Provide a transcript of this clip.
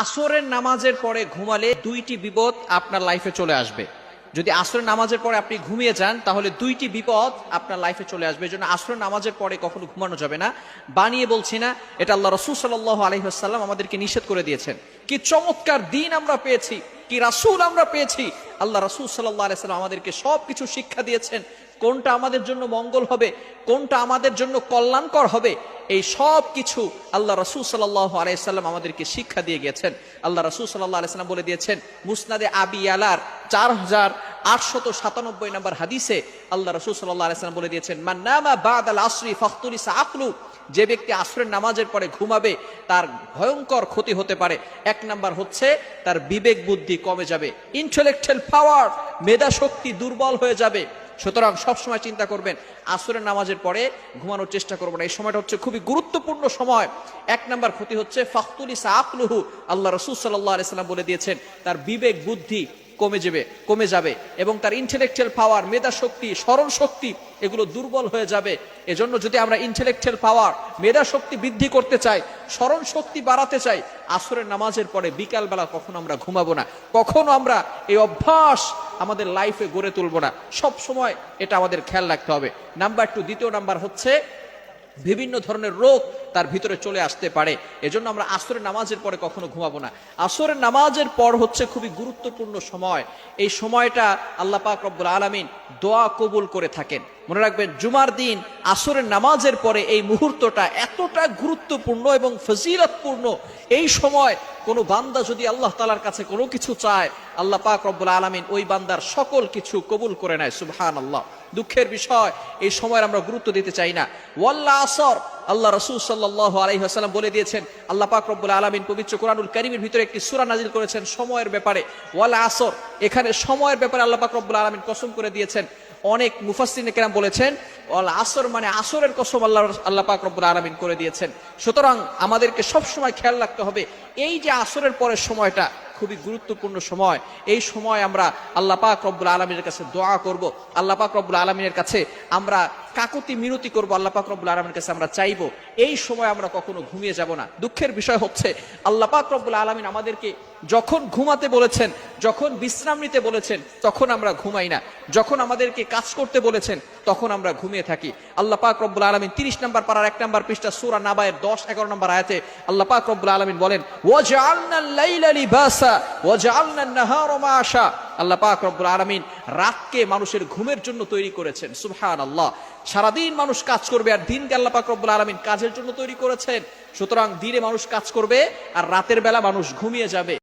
আসরের নামাজের পরে ঘুমালে দুইটি বিপদ আপনার লাইফে চলে আসবে। যদি আসরের নামাজের পরে আপনি ঘুমিয়ে যান তাহলে দুইটি বিপদ আপনার লাইফে চলে আসবে। এজন্য আসরের নামাজের পরে কখনো ঘুমানো যাবে না। বানিয়ে বলছি না, এটা আল্লাহ রাসূল সাল্লাল্লাহু আলাইহি ওয়াসাল্লাম আমাদেরকে নিষেধ করে দিয়েছেন। কি চমৎকার দিন আমরা পেয়েছি, কি রাসূল আমরা পেয়েছি। আল্লাহ রাসূল সাল্লাল্লাহু আলাইহি ওয়াসাল্লাম আমাদেরকে সবকিছু শিক্ষা দিয়েছেন, কোনটা আমাদের জন্য মঙ্গল হবে, কোনটা আমাদের জন্য কল্যাণকর হবে, এই সব কিছু আল্লাহ রাসূল সাল্লাল্লাহু আলাইহি ওয়াসাল্লাম আমাদেরকে শিক্ষা দিয়ে গেছেন। আল্লাহ রাসূল সাল্লাল্লাহু আলাইহি ওয়াসাল্লাম বলে দিয়েছেন, মুসনাদে আবি ইয়ালার 4897 নম্বর হাদিসে আল্লাহ রাসূল সাল্লাল্লাহু আলাইহি ওয়াসাল্লাম বলে দিয়েছেন, মান নামা বাদাল আসরি ফাখতুলিসা আকলু, যে ব্যক্তি আসরের নামাজের পরে ঘুমাবে তার ভয়ঙ্কর ক্ষতি হতে পারে। এক নাম্বার হচ্ছে তার বিবেক বুদ্ধি কমে যাবে, ইন্টেলেকচুয়াল পাওয়ার, মেধা শক্তি দুর্বল হয়ে যাবে। সুতরাং সবসময় চিন্তা করবেন আসরের নামাজের পরে ঘুমানোর চেষ্টা করবেন না। এই সময়টা হচ্ছে খুবই গুরুত্বপূর্ণ সময়। এক নাম্বার ক্ষতি হচ্ছে ফাখতুলিসা আকলুহু, আল্লাহ রাসূল সাল্লাল্লাহু আলাইহি ওয়াসাল্লাম বলে দিয়েছেন তার বিবেক বুদ্ধি কমে যাবে এবং তার ইন্টেলেকচুয়াল পাওয়ার, মেধা শক্তি, স্মরণ শক্তি এগুলো দুর্বল হয়ে যাবে। এজন্য যদি আমরা ইন্টেলেকচুয়াল পাওয়ার, মেধা শক্তি বৃদ্ধি করতে চাই, স্মরণ শক্তি বাড়াতে চাই, আসরের নামাজের পরে বিকালবেলা কখনো আমরা ঘুমাবো না, কখনো আমরা এই অভ্যাস আমাদের লাইফে গড়ে তুলবো না। সব সময় এটা আমাদের খেয়াল রাখতে হবে। নাম্বার 2, দ্বিতীয় নাম্বার হচ্ছে বিভিন্ন ধরনের রোগ তার ভিতরে চলে আসতে পারে। এজন্য আমরা আসরের নামাজের পরে কখনো ঘুমাবো না। আসরের নামাজের পর হচ্ছে খুবই গুরুত্বপূর্ণ সময়। এই সময়টা আল্লাহ পাক রব্বুল আলামিন দোয়া কবুল করে থাকেন। মনে রাখবেন, জুমার দিন আসরের নামাজের পরে এই মুহূর্তটা এতটা গুরুত্বপূর্ণ এবং ফজিলতপূর্ণ। এই সময় কোনো বান্দা যদি আল্লাহ তাআলার কাছে কোনো কিছু চায়, আল্লাহ পাক রব্বুল আলামিন ওই বান্দার সকল কিছু কবুল করে নেয়। সুবহানাল্লাহ। দুঃখের বিষয়, এই সময়ের আমরা গুরুত্ব দিতে চাই না। ওয়াল আসর, আল্লাহ রাসূল সাল্লাল্লাহু আলাইহি ওয়াসাল্লাম বলে দিয়েছেন, আল্লাহ পাক রব্বুল আলামিন পবিত্র কোরআনুল কারীমের ভিতরে একটি সূরা নাজিল করেছেন সময়ের ব্যাপারে। ওয়াল আসর, এখানে সময়ের ব্যাপারে আল্লাহ পাক রব্বুল আলামিন কসম করে দিয়েছেন। অনেক মুফাসসিরিন কেরাম বলেছেন ওয়াল আসর মানে আসরের কসম আল্লাহ পাক রব্বুল আলামিন করে দিয়েছেন। সুতরাং আমাদেরকে সব সময় খেয়াল রাখতে হবে এই যে আসরের পরের সময়টা খুবই গুরুত্বপূর্ণ সময়। এই সময় আমরা আল্লাহ পাক রব্বুল আলামিনের কাছে দোয়া করব, আল্লাহ পাক রব্বুল আলামিনের কাছে আমরা কাকুতি মিনতি করব, আল্লাহ পাক রব্বুল আলামিনের কাছে আমরা চাইবো। এই সময় আমরা কখনো ঘুমিয়ে যাব না। দুঃখের বিষয় হচ্ছে আল্লাহ পাক রব্বুল আলামিন আমাদেরকে যখন ঘুমাতে বলেছেন, যখন বিশ্রাম নিতে বলেছেন, তখন আমরা ঘুমাই না। যখন আমাদেরকে কাজ করতে বলেছেন তখন আমরা ঘুমিয়ে থাকি। আল্লাহ পাক রব্বুল আলামিন 30 নম্বর পারার 1 নম্বর পৃষ্ঠা সূরা নাবায়ের 10-11 নম্বর আয়াতে আল্লাহ পাক রব্বুল আলামিন বলেন, ওয়াজআলনাল লাইলা লিবাসা ওয়াজআলনান নাহারা মাআশা, আল্লাহ পাক রব্বুল আলামিন রাতকে মানুষের ঘুমের জন্য তৈরি করেছেন। সুবহানাল্লাহ। সারাদিন মানুষ কাজ করবে আর দিনকে আল্লাহ পাক রব্বুল আলামিন কাজের জন্য তৈরি করেছেন। সুতরাং দিনে মানুষ কাজ করবে আর রাতের বেলা মানুষ ঘুমিয়ে যাবে।